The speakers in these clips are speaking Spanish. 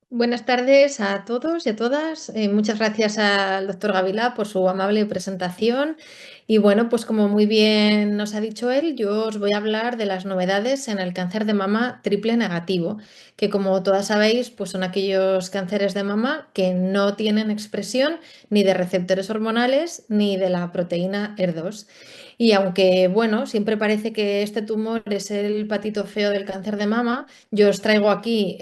Buenas tardes a todos y a todas. Muchas gracias al doctor Gavilá por su amable presentación. Y bueno, pues como muy bien nos ha dicho él, yo os voy a hablar de las novedades en el cáncer de mama triple negativo, que como todas sabéis, pues son aquellos cánceres de mama que no tienen expresión ni de receptores hormonales ni de la proteína ER2. Y aunque, bueno, siempre parece que este tumor es el patito feo del cáncer de mama, yo os traigo aquí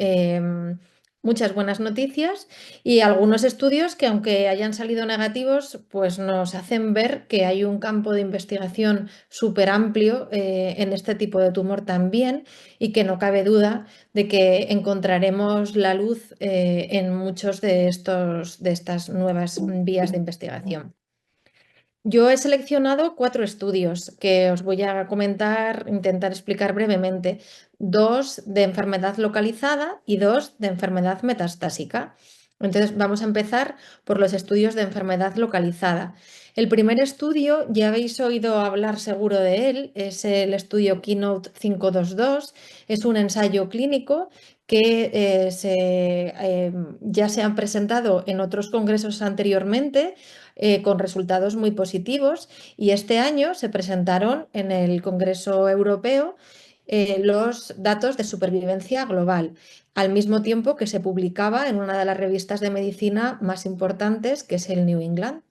muchas buenas noticias y algunos estudios que, aunque hayan salido negativos, pues nos hacen ver que hay un campo de investigación súper amplio en este tipo de tumor también, y que no cabe duda de que encontraremos la luz en muchos de estas nuevas vías de investigación. Yo he seleccionado 4 estudios que os voy a comentar, intentar explicar brevemente. 2 de enfermedad localizada y 2 de enfermedad metastásica. Entonces vamos a empezar por los estudios de enfermedad localizada. El primer estudio, ya habéis oído hablar seguro de él, es el estudio Keynote 522. Es un ensayo clínico que ya se han presentado en otros congresos anteriormente, con resultados muy positivos, y este año se presentaron en el Congreso Europeo los datos de supervivencia global, al mismo tiempo que se publicaba en una de las revistas de medicina más importantes, que es el New England.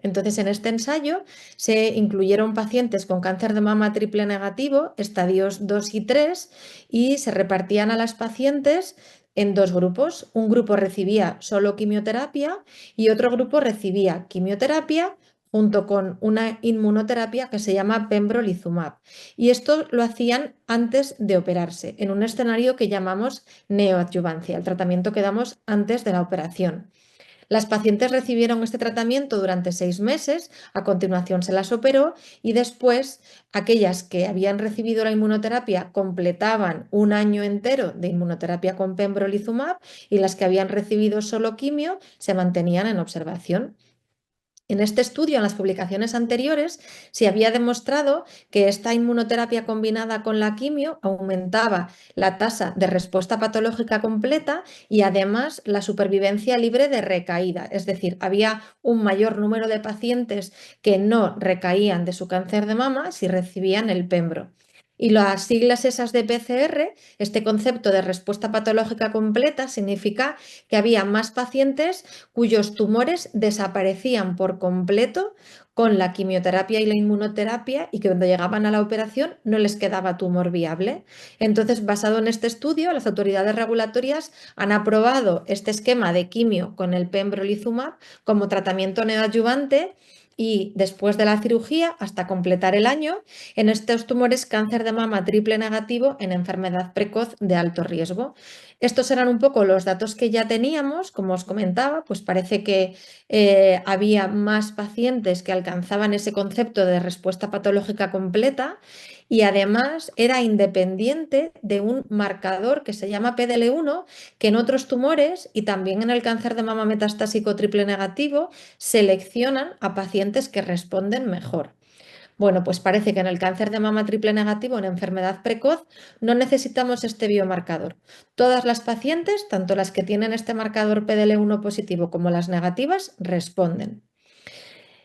Entonces, en este ensayo se incluyeron pacientes con cáncer de mama triple negativo, estadios 2 y 3, y se repartían a las pacientes en 2 grupos. Un grupo recibía solo quimioterapia y otro grupo recibía quimioterapia junto con una inmunoterapia que se llama pembrolizumab. Y esto lo hacían antes de operarse, en un escenario que llamamos neoadjuvancia, el tratamiento que damos antes de la operación. Las pacientes recibieron este tratamiento durante 6 meses, a continuación se las operó, y después aquellas que habían recibido la inmunoterapia completaban un año entero de inmunoterapia con pembrolizumab, y las que habían recibido solo quimio se mantenían en observación. En este estudio, en las publicaciones anteriores, se había demostrado que esta inmunoterapia combinada con la quimio aumentaba la tasa de respuesta patológica completa y además la supervivencia libre de recaída. Es decir, había un mayor número de pacientes que no recaían de su cáncer de mama si recibían el pembro. Y las siglas esas de PCR, este concepto de respuesta patológica completa, significa que había más pacientes cuyos tumores desaparecían por completo con la quimioterapia y la inmunoterapia, y que cuando llegaban a la operación no les quedaba tumor viable. Entonces, basado en este estudio, las autoridades regulatorias han aprobado este esquema de quimio con el pembrolizumab como tratamiento neoadyuvante, y después de la cirugía, hasta completar el año, en estos tumores cáncer de mama triple negativo en enfermedad precoz de alto riesgo. Estos eran un poco los datos que ya teníamos. Como os comentaba, pues parece que había más pacientes que alcanzaban ese concepto de respuesta patológica completa, y además era independiente de un marcador que se llama PDL1, que en otros tumores y también en el cáncer de mama metastásico triple negativo seleccionan a pacientes que responden mejor. Bueno, pues parece que en el cáncer de mama triple negativo, en enfermedad precoz, no necesitamos este biomarcador. Todas las pacientes, tanto las que tienen este marcador PDL1 positivo como las negativas, responden.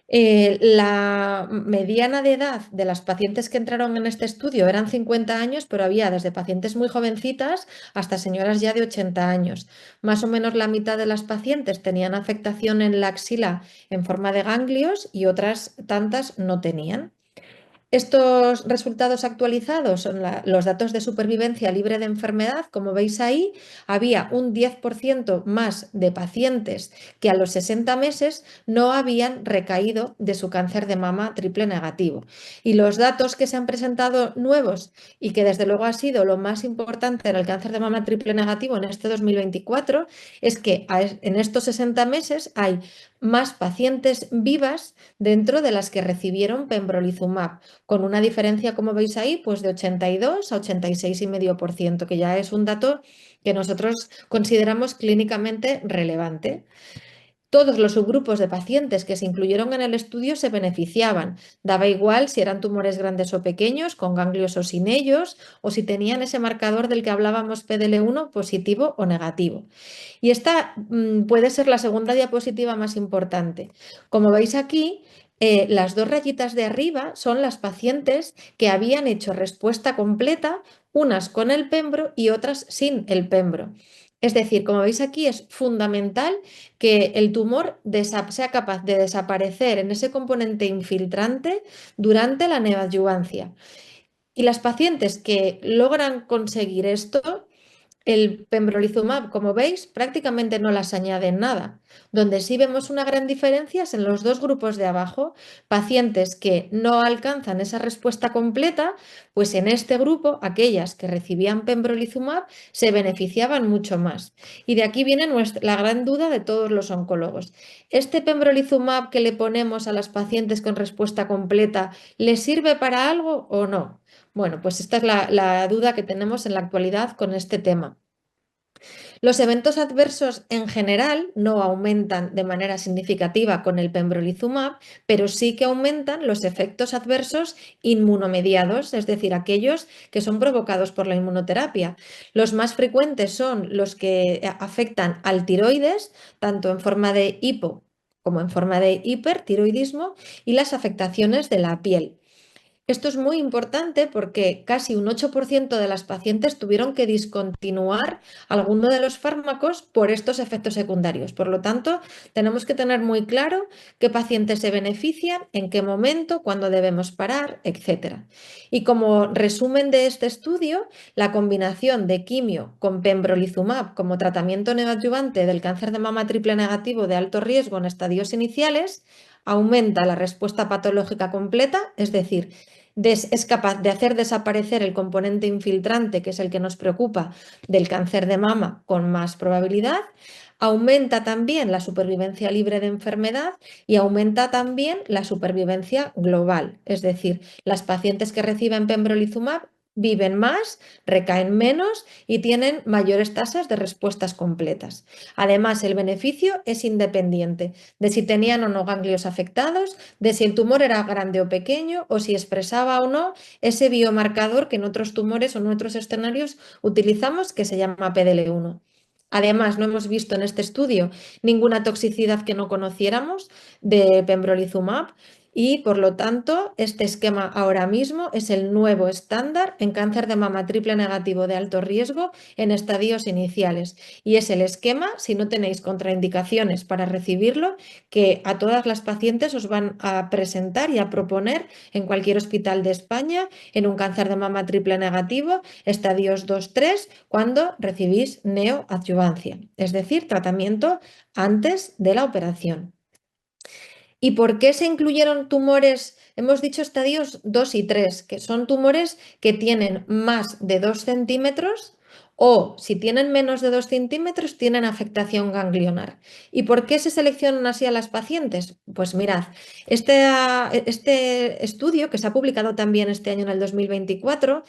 La mediana de edad de las pacientes que entraron en este estudio eran 50 años, pero había desde pacientes muy jovencitas hasta señoras ya de 80 años. Más o menos la mitad de las pacientes tenían afectación en la axila en forma de ganglios y otras tantas no tenían. Estos resultados actualizados son los datos de supervivencia libre de enfermedad. Como veis ahí, había un 10% más de pacientes que a los 60 meses no habían recaído de su cáncer de mama triple negativo. Y los datos que se han presentado nuevos, y que desde luego ha sido lo más importante en el cáncer de mama triple negativo en este 2024, es que en estos 60 meses hay más pacientes vivas dentro de las que recibieron pembrolizumab, con una diferencia, como veis ahí, pues de 82 a 86,5%, que ya es un dato que nosotros consideramos clínicamente relevante. Todos los subgrupos de pacientes que se incluyeron en el estudio se beneficiaban. Daba igual si eran tumores grandes o pequeños, con ganglios o sin ellos, o si tenían ese marcador del que hablábamos PDL1 positivo o negativo. Y esta puede ser la segunda diapositiva más importante. Como veis aquí, las dos rayitas de arriba son las pacientes que habían hecho respuesta completa, unas con el pembro y otras sin el pembro. Es decir, como veis aquí, es fundamental que el tumor sea capaz de desaparecer en ese componente infiltrante durante la neoadyuvancia. Y las pacientes que logran conseguir esto, el pembrolizumab, como veis, prácticamente no las añade en nada. Donde sí vemos una gran diferencia es en los dos grupos de abajo, pacientes que no alcanzan esa respuesta completa, pues en este grupo, aquellas que recibían pembrolizumab se beneficiaban mucho más. Y de aquí viene la gran duda de todos los oncólogos. ¿Este pembrolizumab que le ponemos a las pacientes con respuesta completa, le sirve para algo o no? Bueno, pues esta es la duda que tenemos en la actualidad con este tema. Los eventos adversos en general no aumentan de manera significativa con el pembrolizumab, pero sí que aumentan los efectos adversos inmunomediados, es decir, aquellos que son provocados por la inmunoterapia. Los más frecuentes son los que afectan al tiroides, tanto en forma de hipo como en forma de hipertiroidismo, y las afectaciones de la piel. Esto es muy importante porque casi un 8% de las pacientes tuvieron que discontinuar alguno de los fármacos por estos efectos secundarios. Por lo tanto, tenemos que tener muy claro qué pacientes se benefician, en qué momento, cuándo debemos parar, etc. Y como resumen de este estudio, la combinación de quimio con pembrolizumab como tratamiento neoadyuvante del cáncer de mama triple negativo de alto riesgo en estadios iniciales aumenta la respuesta patológica completa, es decir, es capaz de hacer desaparecer el componente infiltrante, que es el que nos preocupa, del cáncer de mama con más probabilidad, aumenta también la supervivencia libre de enfermedad y aumenta también la supervivencia global, es decir, las pacientes que reciben pembrolizumab viven más, recaen menos y tienen mayores tasas de respuestas completas. Además, el beneficio es independiente de si tenían o no ganglios afectados, de si el tumor era grande o pequeño o si expresaba o no ese biomarcador que en otros tumores o en otros escenarios utilizamos que se llama PDL1. Además, no hemos visto en este estudio ninguna toxicidad que no conociéramos de pembrolizumab y, por lo tanto, este esquema ahora mismo es el nuevo estándar en cáncer de mama triple negativo de alto riesgo en estadios iniciales. Y es el esquema, si no tenéis contraindicaciones para recibirlo, que a todas las pacientes os van a presentar y a proponer en cualquier hospital de España en un cáncer de mama triple negativo, estadios 2-3, cuando recibís neoadyuvancia, es decir, tratamiento antes de la operación. ¿Y por qué se incluyeron tumores? Hemos dicho estadios 2 y 3, que son tumores que tienen más de 2 centímetros o si tienen menos de 2 centímetros tienen afectación ganglionar. ¿Y por qué se seleccionan así a las pacientes? Pues mirad, este estudio que se ha publicado también este año en el 2024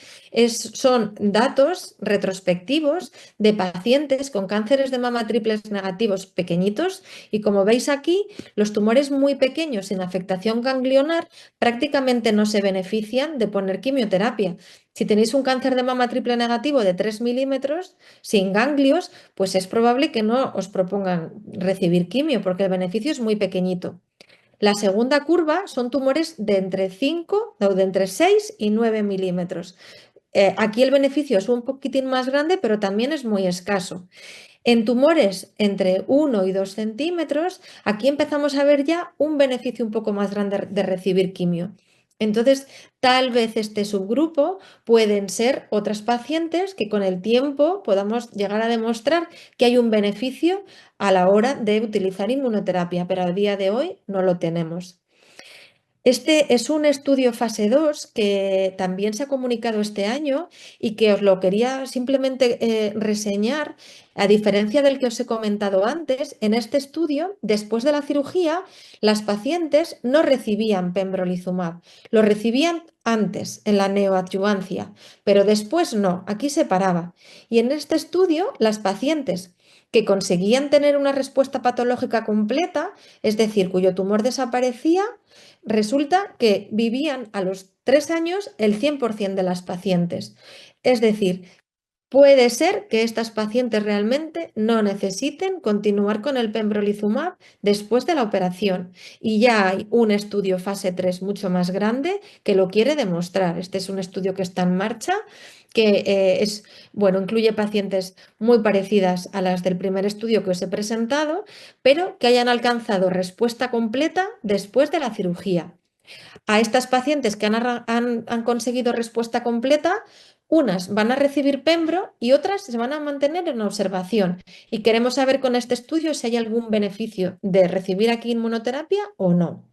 son datos retrospectivos de pacientes con cánceres de mama triples negativos pequeñitos y como veis aquí, los tumores muy pequeños sin afectación ganglionar prácticamente no se benefician de poner quimioterapia. Si tenéis un cáncer de mama triple negativo de 3 milímetros sin ganglios, pues es probable que no os propongan recibir quimio porque el beneficio es muy pequeñito. La segunda curva son tumores de entre 5 o de entre 6 y 9 milímetros. Aquí el beneficio es un poquitín más grande, pero también es muy escaso. En tumores entre 1 y 2 centímetros, aquí empezamos a ver ya un beneficio un poco más grande de recibir quimio. Entonces, tal vez este subgrupo pueden ser otras pacientes que con el tiempo podamos llegar a demostrar que hay un beneficio a la hora de utilizar inmunoterapia, pero a día de hoy no lo tenemos. Este es un estudio fase 2 que también se ha comunicado este año y que os lo quería simplemente reseñar. A diferencia del que os he comentado antes, en este estudio, después de la cirugía, las pacientes no recibían pembrolizumab, lo recibían antes, en la neoadjuvancia, pero después no, aquí se paraba. Y en este estudio, las pacientes que conseguían tener una respuesta patológica completa, es decir, cuyo tumor desaparecía, resulta que vivían a los 3 años el 100% de las pacientes. Es decir, puede ser que estas pacientes realmente no necesiten continuar con el pembrolizumab después de la operación. Y ya hay un estudio fase 3 mucho más grande que lo quiere demostrar. Este es un estudio que está en marcha, que bueno, incluye pacientes muy parecidas a las del primer estudio que os he presentado, pero que hayan alcanzado respuesta completa después de la cirugía. A estas pacientes que han conseguido respuesta completa, unas van a recibir pembro y otras se van a mantener en observación. Y queremos saber con este estudio si hay algún beneficio de recibir aquí inmunoterapia o no.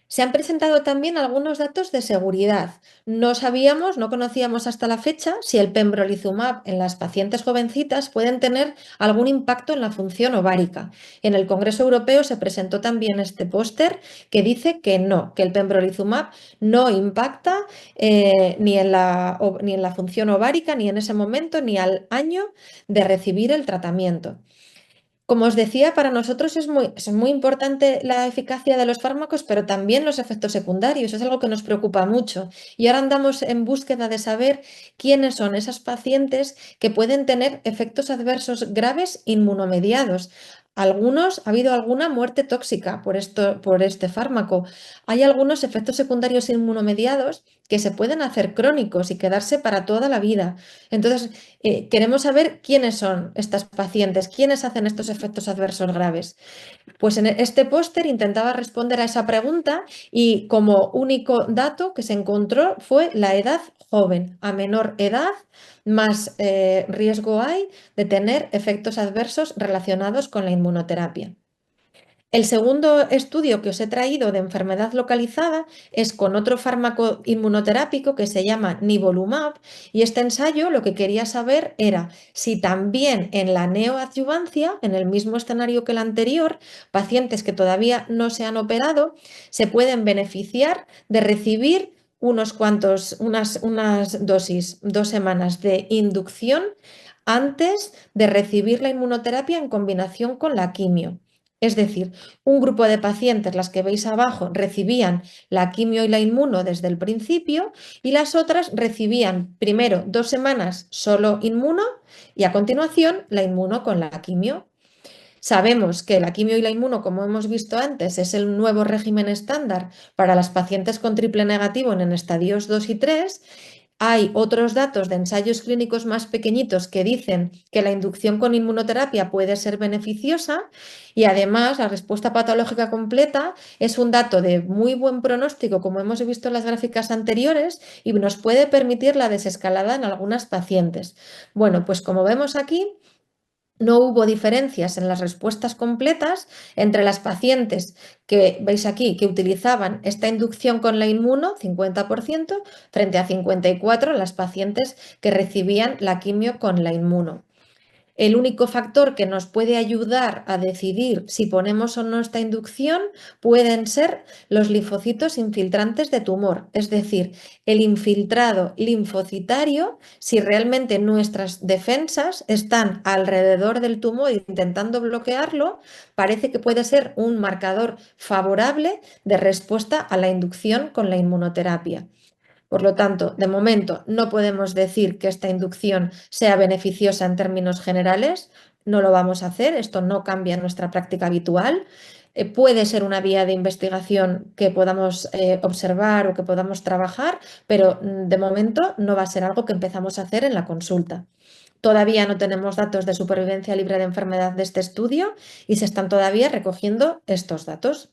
Se han presentado también algunos datos de seguridad. No sabíamos, no conocíamos hasta la fecha si el pembrolizumab en las pacientes jovencitas pueden tener algún impacto en la función ovárica. En el Congreso Europeo se presentó también este póster que dice que no, que el pembrolizumab no impacta ni en la función ovárica, ni en ese momento, ni al año de recibir el tratamiento. Como os decía, para nosotros es muy importante la eficacia de los fármacos, pero también los efectos secundarios. Es algo que nos preocupa mucho. Y ahora andamos en búsqueda de saber quiénes son esas pacientes que pueden tener efectos adversos graves inmunomediados. Ha habido alguna muerte tóxica por este fármaco. Hay algunos efectos secundarios inmunomediados que se pueden hacer crónicos y quedarse para toda la vida. Entonces, queremos saber quiénes son estas pacientes, quiénes hacen estos efectos adversos graves. Pues en este póster intentaba responder a esa pregunta y como único dato que se encontró fue la edad joven. A menor edad, más riesgo hay de tener efectos adversos relacionados con la inmunoterapia. El segundo estudio que os he traído de enfermedad localizada es con otro fármaco inmunoterápico que se llama nivolumab y este ensayo lo que quería saber era si también en la neoadjuvancia, en el mismo escenario que el anterior, pacientes que todavía no se han operado se pueden beneficiar de recibir unas dosis, 2 semanas de inducción antes de recibir la inmunoterapia en combinación con la quimio. Es decir, un grupo de pacientes, las que veis abajo, recibían la quimio y la inmuno desde el principio y las otras recibían primero 2 semanas solo inmuno y a continuación la inmuno con la quimio. Sabemos que la quimio y la inmuno, como hemos visto antes, es el nuevo régimen estándar para las pacientes con triple negativo en estadios 2 y 3. Hay otros datos de ensayos clínicos más pequeñitos que dicen que la inducción con inmunoterapia puede ser beneficiosa y además la respuesta patológica completa es un dato de muy buen pronóstico, como hemos visto en las gráficas anteriores, y nos puede permitir la desescalada en algunas pacientes. Bueno, pues como vemos aquí, no hubo diferencias en las respuestas completas entre las pacientes que veis aquí que utilizaban esta inducción con la inmuno, 50%, frente a 54% las pacientes que recibían la quimio con la inmuno. El único factor que nos puede ayudar a decidir si ponemos o no esta inducción pueden ser los linfocitos infiltrantes de tumor, es decir, el infiltrado linfocitario, si realmente nuestras defensas están alrededor del tumor intentando bloquearlo, parece que puede ser un marcador favorable de respuesta a la inducción con la inmunoterapia. Por lo tanto, de momento no podemos decir que esta inducción sea beneficiosa en términos generales, no lo vamos a hacer, esto no cambia nuestra práctica habitual. Puede ser una vía de investigación que podamos observar o que podamos trabajar, pero de momento no va a ser algo que empezamos a hacer en la consulta. Todavía no tenemos datos de supervivencia libre de enfermedad de este estudio y se están todavía recogiendo estos datos.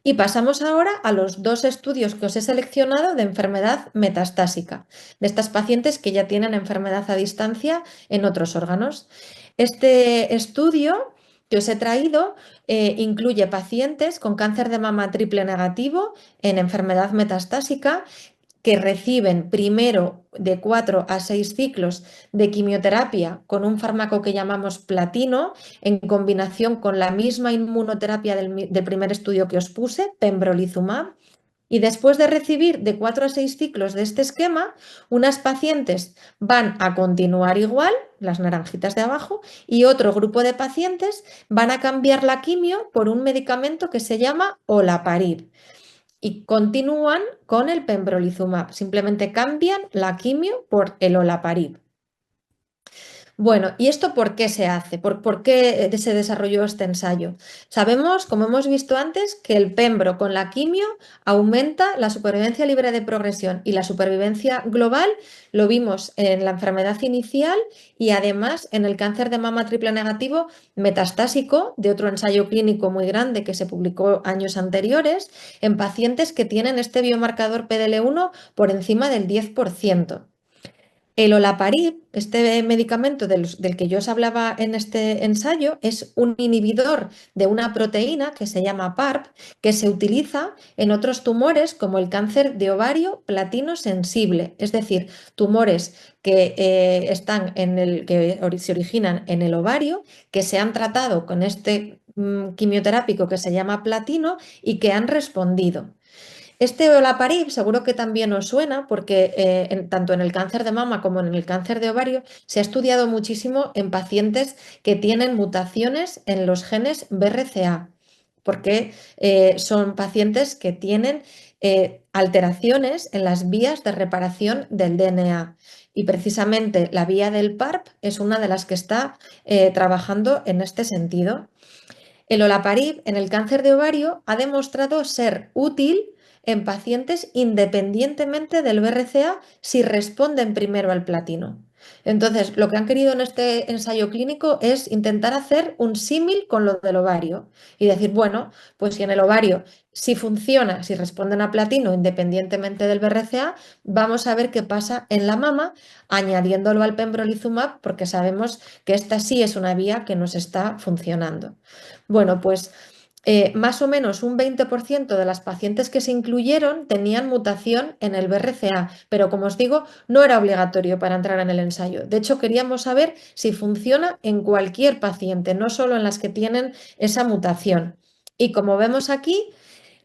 Y pasamos ahora a los 2 estudios que os he seleccionado de enfermedad metastásica, de estas pacientes que ya tienen enfermedad a distancia en otros órganos. Este estudio que os he traído incluye pacientes con cáncer de mama triple negativo en enfermedad metastásica que reciben primero de 4 a 6 ciclos de quimioterapia con un fármaco que llamamos platino, en combinación con la misma inmunoterapia del primer estudio que os puse, pembrolizumab. Y después de recibir de 4 a 6 ciclos de este esquema, unas pacientes van a continuar igual, las naranjitas de abajo, y otro grupo de pacientes van a cambiar la quimio por un medicamento que se llama olaparib y continúan con el pembrolizumab. Simplemente cambian la quimio por el olaparib. Bueno, ¿y esto por qué se hace? ¿Por qué se desarrolló este ensayo? Sabemos, como hemos visto antes, que el pembro con la quimio aumenta la supervivencia libre de progresión y la supervivencia global. Lo vimos en la enfermedad inicial y además en el cáncer de mama triple negativo metastásico de otro ensayo clínico muy grande que se publicó años anteriores en pacientes que tienen este biomarcador PDL1 por encima del 10%. El olaparib, este medicamento del que yo os hablaba en este ensayo, es un inhibidor de una proteína que se llama PARP, que se utiliza en otros tumores como el cáncer de ovario platino sensible, es decir, tumores que se originan en el ovario, que se han tratado con este quimioterápico que se llama platino y que han respondido. Este olaparib seguro que también os suena porque tanto en el cáncer de mama como en el cáncer de ovario se ha estudiado muchísimo en pacientes que tienen mutaciones en los genes BRCA, porque son pacientes que tienen alteraciones en las vías de reparación del DNA. Y precisamente la vía del PARP es una de las que está trabajando en este sentido. El olaparib en el cáncer de ovario ha demostrado ser útil en pacientes independientemente del BRCA si responden primero al platino. Entonces, lo que han querido en este ensayo clínico es intentar hacer un símil con lo del ovario y decir, bueno, pues si en el ovario si funciona, si responden a platino independientemente del BRCA, vamos a ver qué pasa en la mama añadiéndolo al pembrolizumab porque sabemos que esta sí es una vía que nos está funcionando. Bueno, pues más o menos un 20% de las pacientes que se incluyeron tenían mutación en el BRCA, pero como os digo, no era obligatorio para entrar en el ensayo. De hecho, queríamos saber si funciona en cualquier paciente, no solo en las que tienen esa mutación. Y como vemos aquí,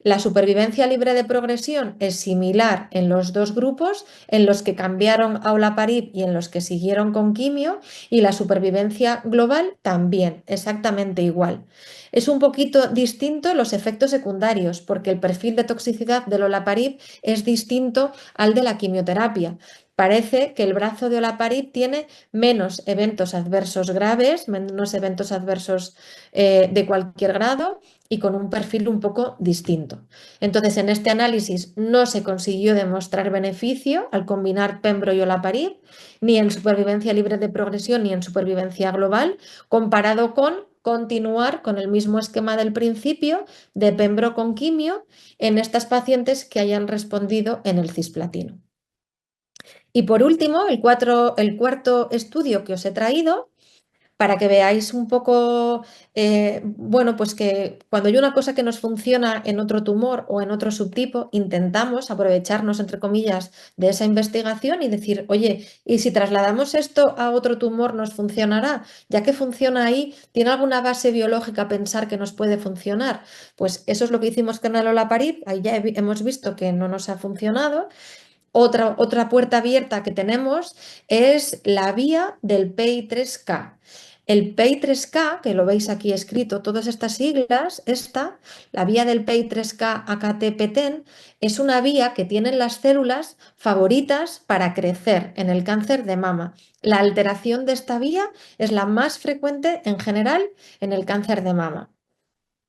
la supervivencia libre de progresión es similar en los dos grupos, en los que cambiaron a olaparib y en los que siguieron con quimio, y la supervivencia global también, exactamente igual. Es un poquito distinto los efectos secundarios, porque el perfil de toxicidad del olaparib es distinto al de la quimioterapia. Parece que el brazo de olaparib tiene menos eventos adversos graves, menos eventos adversos de cualquier grado y con un perfil un poco distinto. Entonces, en este análisis no se consiguió demostrar beneficio al combinar pembro y olaparib, ni en supervivencia libre de progresión ni en supervivencia global, comparado con continuar con el mismo esquema del principio de pembro con quimio en estas pacientes que hayan respondido en el cisplatino. Y por último, el cuarto estudio que os he traído para que veáis un poco, bueno, pues que cuando hay una cosa que nos funciona en otro tumor o en otro subtipo, intentamos aprovecharnos, entre comillas, de esa investigación y decir, oye, ¿y si trasladamos esto a otro tumor nos funcionará? Ya que funciona ahí, ¿tiene alguna base biológica pensar que nos puede funcionar? Pues eso es lo que hicimos con el olaparib, ahí ya hemos visto que no nos ha funcionado. Otra puerta abierta que tenemos es la vía del PI3K. El PI3K, que lo veis aquí escrito, todas estas siglas, la vía del PI3K AKT-PTEN, es una vía que tienen las células favoritas para crecer en el cáncer de mama. La alteración de esta vía es la más frecuente en general en el cáncer de mama.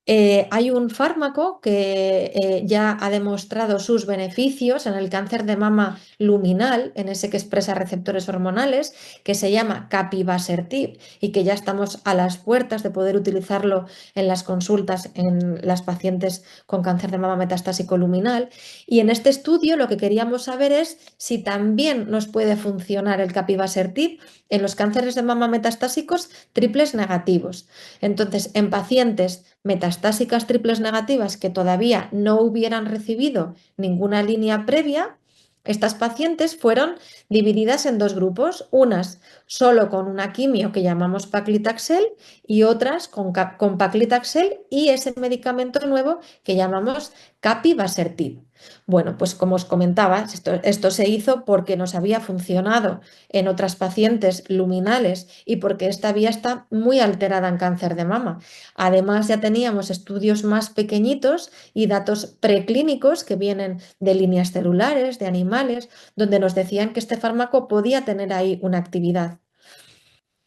Hay un fármaco que ya ha demostrado sus beneficios en el cáncer de mama luminal, en ese que expresa receptores hormonales, que se llama capivasertib y que ya estamos a las puertas de poder utilizarlo en las consultas en las pacientes con cáncer de mama metastásico luminal. Y en este estudio lo que queríamos saber es si también nos puede funcionar el capivasertib en los cánceres de mama metastásicos triples negativos. Entonces, en pacientes metastásicas triples negativas que todavía no hubieran recibido ninguna línea previa, estas pacientes fueron divididas en dos grupos, unas solo con una quimio que llamamos paclitaxel y otras con paclitaxel y ese medicamento nuevo que llamamos capivasertib. Bueno, pues como os comentaba, esto se hizo porque nos había funcionado en otras pacientes luminales y porque esta vía está muy alterada en cáncer de mama. Además, ya teníamos estudios más pequeñitos y datos preclínicos que vienen de líneas celulares, de animales, donde nos decían que este fármaco podía tener ahí una actividad.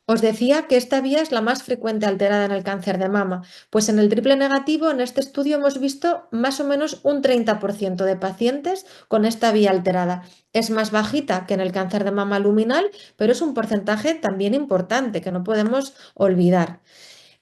Os decía que esta vía es la más frecuente alterada en el cáncer de mama, pues en el triple negativo, en este estudio hemos visto más o menos un 30% de pacientes con esta vía alterada. Es más bajita que en el cáncer de mama luminal, pero es un porcentaje también importante que no podemos olvidar.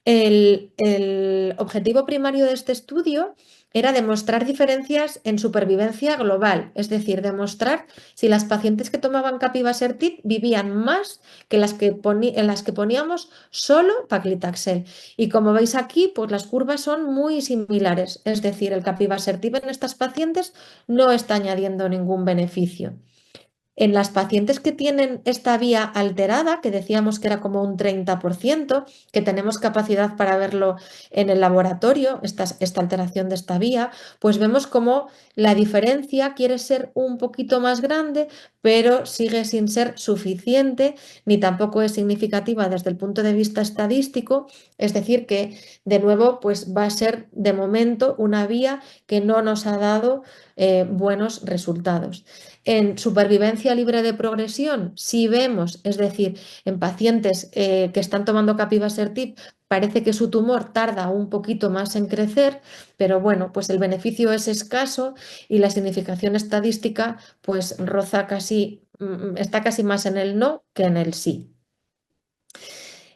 El objetivo primario de este estudio era demostrar diferencias en supervivencia global, es decir, demostrar si las pacientes que tomaban capivasertib vivían más que en las que poníamos solo paclitaxel. Y como veis aquí, pues las curvas son muy similares, es decir, el capivasertib en estas pacientes no está añadiendo ningún beneficio. En las pacientes que tienen esta vía alterada, que decíamos que era como un 30%, que tenemos capacidad para verlo en el laboratorio, esta alteración de esta vía, pues vemos como la diferencia quiere ser un poquito más grande, pero sigue sin ser suficiente, ni tampoco es significativa desde el punto de vista estadístico. Es decir, que de nuevo, pues va a ser de momento una vía que no nos ha dado buenos resultados. En supervivencia libre de progresión, si vemos, es decir, en pacientes que están tomando capivasertib, parece que su tumor tarda un poquito más en crecer, pero bueno, pues el beneficio es escaso y la significación estadística pues roza casi, está casi más en el no que en el sí.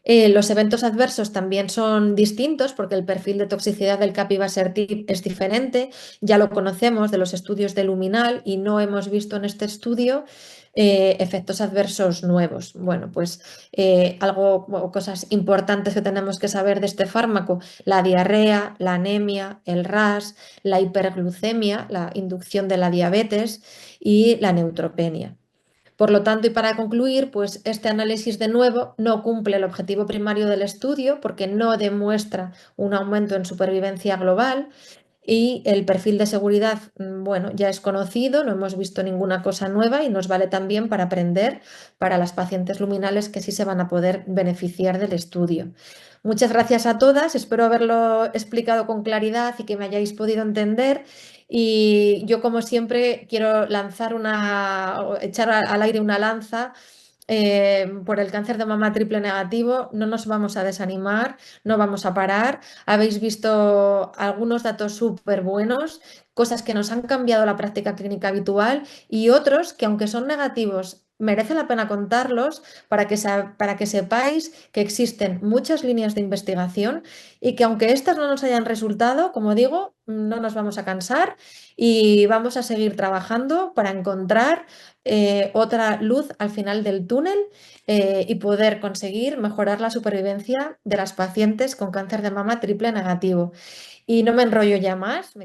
Los eventos adversos también son distintos porque el perfil de toxicidad del capivasertib es diferente. Ya lo conocemos de los estudios de luminal y no hemos visto en este estudio efectos adversos nuevos. Bueno, pues algo o cosas importantes que tenemos que saber de este fármaco: la diarrea, la anemia, el RAS, la hiperglucemia, la inducción de la diabetes y la neutropenia. Por lo tanto, y para concluir, pues este análisis de nuevo no cumple el objetivo primario del estudio porque no demuestra un aumento en supervivencia global y el perfil de seguridad, bueno, ya es conocido, no hemos visto ninguna cosa nueva y nos vale también para aprender para las pacientes luminales que sí se van a poder beneficiar del estudio. Muchas gracias a todas, espero haberlo explicado con claridad y que me hayáis podido entender. Y yo, como siempre, quiero echar al aire una lanza por el cáncer de mama triple negativo. No nos vamos a desanimar, no vamos a parar. Habéis visto algunos datos súper buenos, cosas que nos han cambiado la práctica clínica habitual y otros que, aunque son negativos, merece la pena contarlos para que sepáis que existen muchas líneas de investigación y que, aunque estas no nos hayan resultado, como digo, no nos vamos a cansar y vamos a seguir trabajando para encontrar otra luz al final del túnel y poder conseguir mejorar la supervivencia de las pacientes con cáncer de mama triple negativo. Y no me enrollo ya más.